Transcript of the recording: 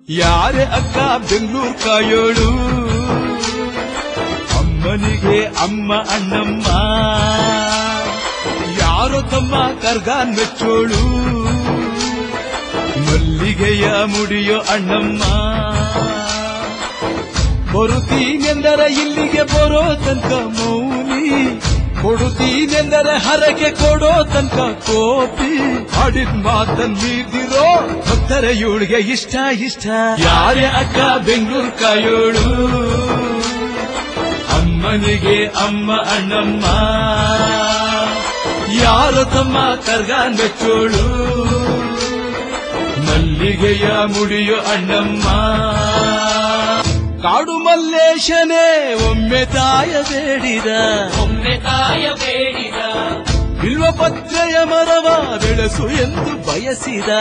ಯಾರೇ ಅಕ್ಕ ಬೆಂಗಳೂರು ಕಾಯೋಳು ಅಮ್ಮನಿಗೆ ಅಮ್ಮ ಅಣ್ಣಮ್ಮ ಯಾರೋ ತಮ್ಮ ಕರ್ಗಾನ್ ಮೆಚ್ಚೋಳು ಮಲ್ಲಿಗೆಯ ಮುಡಿಯೋ ಅಣ್ಣಮ್ಮ ಬರುತ್ತೀನೆಂದರೆ ಇಲ್ಲಿಗೆ ಬರೋ ತನಕ ಮೌನಿ ಕೊಡುತ್ತೀನೆಂದರೆ ಹರಕೆ ಕೊಡೋ ತನಕ ಕೋಪಿ ಹಾಡಿದ ಮಾತನ್ ಮೀದಿರೋ ಭಕ್ತರ ಇವಳಿಗೆ ಇಷ್ಟ ಇಷ್ಟ ಯಾರೇ ಅಕ್ಕ ಬೆಂಗಳೂರು ಕಾಯೋಳು ಅಮ್ಮನಿಗೆ ಅಮ್ಮ ಅಣ್ಣಮ್ಮ ಯಾರೋ ತಮ್ಮ ಕರ್ಗಾನ್ ಮೆಚ್ಚೋಳು ಮಲ್ಲಿಗೆಯ ಮುಡಿಯೋ ಅಣ್ಣಮ್ಮ ಕಾಡು ಮಲ್ಲೇಶನೇ ಒಮ್ಮೆ ತಾಯ ಬೇಡಿದ ಬಿಲ್ವ ಪತ್ರೆಯ ಮರವ ಬೆಳೆಸು ಎಂದು ಬಯಸಿದ